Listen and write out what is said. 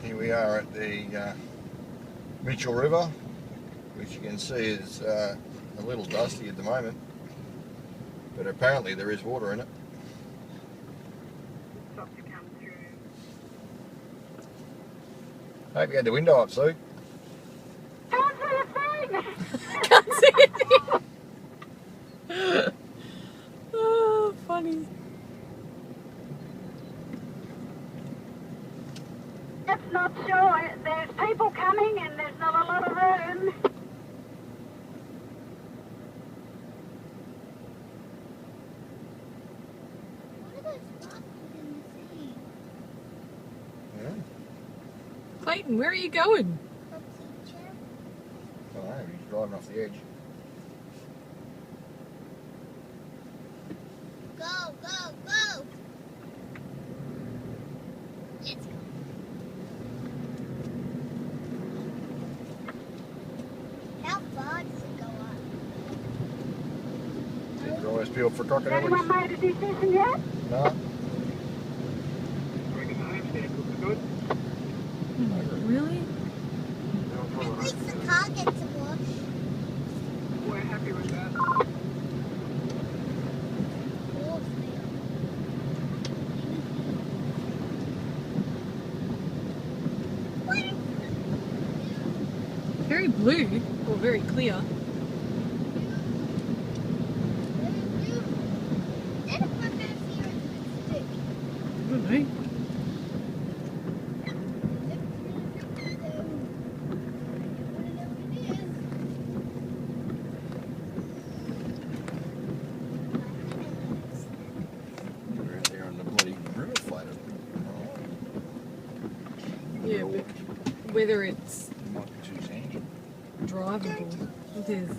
Here we are at the Mitchell River, which you can see is a little dusty at the moment, but apparently there is water in it. Hope you had the window up, Sue. Can't see a thing! Can't see anything. Oh, funny. It's not sure. There's people coming and there's not a lot of room. What are those rocks in the sea? Yeah. Clayton, where are you going? Up to the chair? I don't know, he's driving off the edge. Go, go, go! Let's go. How far does it go up? Keep your eyes peeled for Has anyone crocodiles. made a decision yet? No. Really? At least the car gets a wash. We're happy with that. Very blue, or very clear. Then if we're going to see her stick. I don't know. We're out there on the bloody river floater. Yeah, but whether it's It might be too sandy. drivable, it is.